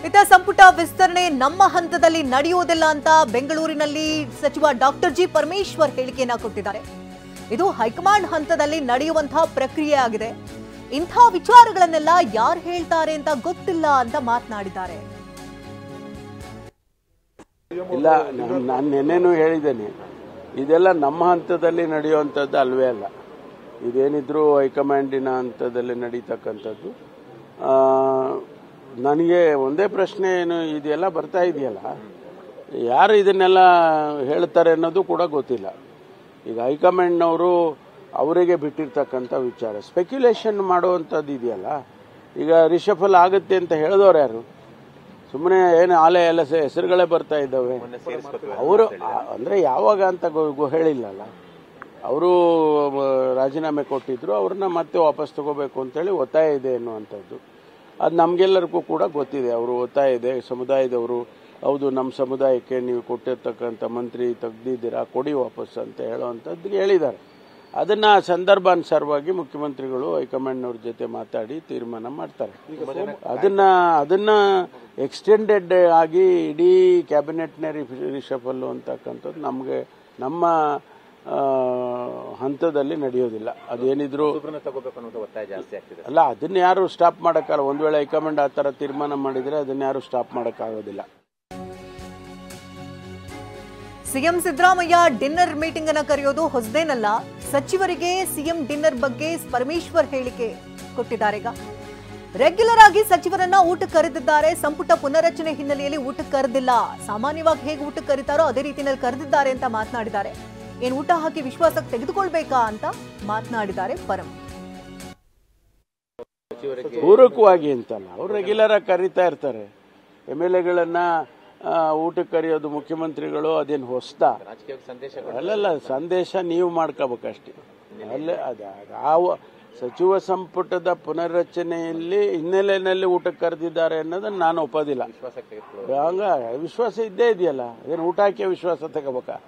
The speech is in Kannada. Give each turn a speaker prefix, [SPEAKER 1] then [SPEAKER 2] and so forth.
[SPEAKER 1] ಇತ ಸಂಪುಟ ವಿಸ್ತರಣೆ ನಮ್ಮ ಹಂತದಲ್ಲಿ ನಡೆಯುವುದಿಲ್ಲ ಅಂತ ಬೆಂಗಳೂರಿನಲ್ಲಿ ಸಚಿವ ಡಾಕ್ಟರ್ ಜಿ ಪರಮೇಶ್ವರ್ ಹೇಳಿಕೆಯನ್ನ ಕೊಟ್ಟಿದ್ದಾರೆ. ಇದು ಹೈಕಮಾಂಡ್ ಹಂತದಲ್ಲಿ ನಡೆಯುವಂತಹ ಪ್ರಕ್ರಿಯೆ ಆಗಿದೆ. ಇಂಥ ವಿಚಾರಗಳನ್ನೆಲ್ಲ ಯಾರು ಹೇಳ್ತಾರೆ ಅಂತ ಗೊತ್ತಿಲ್ಲ ಅಂತ ಮಾತನಾಡಿದ್ದಾರೆ.
[SPEAKER 2] ಇಲ್ಲ, ನಾನು ನೆನ್ನೆನೂ ಹೇಳಿದ್ದೇನೆ, ಇದೆಲ್ಲ ನಮ್ಮ ಹಂತದಲ್ಲಿ ನಡೆಯುವಂಥದ್ದು ಅಲ್ವೇ ಅಲ್ಲ. ಇದೇನಿದ್ರು ಹೈಕಮಾಂಡಿನ ಹಂತದಲ್ಲಿ ನಡೀತಕ್ಕಂಥದ್ದು. ನನಗೆ ಒಂದೇ ಪ್ರಶ್ನೆ, ಏನು ಇದೆಲ್ಲ ಬರ್ತಾ ಇದೆಯಲ್ಲ, ಯಾರು ಇದನ್ನೆಲ್ಲ ಹೇಳ್ತಾರೆ ಅನ್ನೋದು ಕೂಡ ಗೊತ್ತಿಲ್ಲ. ಈಗ ಹೈಕಮಾಂಡ್ನವರು ಅವರಿಗೆ ಬಿಟ್ಟಿರ್ತಕ್ಕಂಥ ವಿಚಾರ, ಸ್ಪೆಕ್ಯುಲೇಷನ್ ಮಾಡುವಂಥದ್ದು ಇದೆಯಲ್ಲ. ಈಗ ರಿಷಫಲ್ ಆಗುತ್ತೆ ಅಂತ ಹೇಳಿದವರು ಯಾರು? ಸುಮ್ಮನೆ ಏನು ಆಲೆ ಎಲ್ಲ ಹೆಸರುಗಳೇ ಬರ್ತಾ ಇದ್ದಾವೆ. ಅವರು ಅಂದರೆ ಯಾವಾಗ ಅಂತ ಹೇಳಿಲ್ಲಲ್ಲ. ಅವರು ರಾಜೀನಾಮೆ ಕೊಟ್ಟಿದ್ರು, ಅವ್ರನ್ನ ಮತ್ತೆ ವಾಪಸ್ ತಗೋಬೇಕು ಅಂತೇಳಿ ಒತ್ತಾಯ ಇದೆ ಅನ್ನುವಂಥದ್ದು. ಅದು ನಮಗೆಲ್ಲರಿಗೂ ಕೂಡ ಗೊತ್ತಿದೆ. ಅವರು ಒತ್ತಾಯ ಇದೆ, ಸಮುದಾಯದವರು, ಹೌದು ನಮ್ಮ ಸಮುದಾಯಕ್ಕೆ ನೀವು ಕೊಟ್ಟಿರ್ತಕ್ಕಂಥ ಮಂತ್ರಿ ತೆಗ್ದಿದ್ದೀರಾ, ಕೊಡಿ ವಾಪಸ್ ಅಂತ ಹೇಳುವಂಥದ್ದು ಹೇಳಿದ್ದಾರೆ. ಅದನ್ನ ಸಂದರ್ಭಾನುಸಾರವಾಗಿ ಮುಖ್ಯಮಂತ್ರಿಗಳು ಹೈಕಮಾಂಡ್ನವ್ರ ಜೊತೆ ಮಾತಾಡಿ ತೀರ್ಮಾನ ಮಾಡ್ತಾರೆ. ಅದನ್ನ ಎಕ್ಸ್ಟೆಂಡೆಡ್ ಆಗಿ ಇಡೀ ಕ್ಯಾಬಿನೆಟ್ನೇ ರಿಷಫಲ್ ಅಂತಕ್ಕಂಥದ್ದು ನಮ್ಮ ಹಂತದಲ್ಲಿ ನಡೆಯೋದಿಲ್ಲ. ಅದೇನಿದ್ರು ಅಲ್ಲ, ಅದನ್ನ ಯಾರು ಸ್ಟಾಪ್ ಮಾಡಕ್ಕಾಗಲ್ಲ. ಒಂದ್ ವೇಳೆ ಹೈಕಮಾಂಡ್ ಆ ತರ ತೀರ್ಮಾನ ಮಾಡಿದ್ರೆ ಅದನ್ನ ಯಾರು ಸ್ಟಾಪ್ ಮಾಡಕ್ಕಾಗೋದಿಲ್ಲ.
[SPEAKER 1] ಸಿಎಂ ಸಿದ್ದರಾಮಯ್ಯ ಡಿನ್ನರ್ ಮೀಟಿಂಗ್ ಅನ್ನ ಕರೆಯೋದು ಹೊಸದೇನಲ್ಲ. ಸಚಿವರಿಗೆ ಸಿಎಂ ಡಿನ್ನರ್ ಬಗ್ಗೆ ಪರಮೇಶ್ವರ್ ಹೇಳಿಕೆ ಕೊಟ್ಟಿದ್ದಾರೆ. ಈಗ ರೆಗ್ಯುಲರ್ ಆಗಿ ಸಚಿವರನ್ನ ಊಟಕ್ಕೆ ಕರೆದಿದ್ದಾರೆ. ಸಂಪುಟ ಪುನರಚನೆ ಹಿನ್ನೆಲೆಯಲ್ಲಿ ಊಟಕ್ಕೆ ಕರೆದಿಲ್ಲ. ಸಾಮಾನ್ಯವಾಗಿ ಹೇಗೆ ಊಟಕ್ಕೆ ಕರೀತಾರೋ ಅದೇ ರೀತಿಯಲ್ಲಿ ಕರೆದಿದ್ದಾರೆ ಅಂತ ಮಾತನಾಡಿದ್ದಾರೆ. ಏನ್ ಊಟ ಹಾಕಿ ವಿಶ್ವಾಸಕ್ಕೆ ತೆಗೆದುಕೊಳ್ಬೇಕಾ ಅಂತ ಮಾತನಾಡಿದ್ದಾರೆ ಪರಂ.
[SPEAKER 2] ಪೂರಕವಾಗಿ ಅಂತಲ್ಲ, ಅವ್ರು ರೆಗ್ಯುಲರ್ ಆಗಿ ಕರೀತಾ ಇರ್ತಾರೆ. MLAಗಳನ್ನ ಊಟಕ್ಕೆ ಕರೆಯೋದು ಮುಖ್ಯಮಂತ್ರಿಗಳು ಅದೇನು ಹೊಸ್ತಾ? ಅಲ್ಲಲ್ಲ, ಸಂದೇಶ ನೀವು ಮಾಡ್ಕೋಬೇಕಷ್ಟೇ. ಅಲ್ಲೇ ಸಚಿವ ಸಂಪುಟದ ಪುನರ್ರಚನೆಯಲ್ಲಿ ಹಿನ್ನೆಲೆಯಲ್ಲಿ ಊಟಕ್ಕೆ ಕರೆದಿದ್ದಾರೆ ಅನ್ನೋದನ್ನ ನಾನು ಒಪ್ಪೋದಿಲ್ಲ. ಹಂಗ ವಿಶ್ವಾಸ ಇದ್ದೇ ಇದೆಯಲ್ಲ, ಅದೇನು ಊಟ ಹಾಕಿ ವಿಶ್ವಾಸ ತಗೋಬೇಕಾ?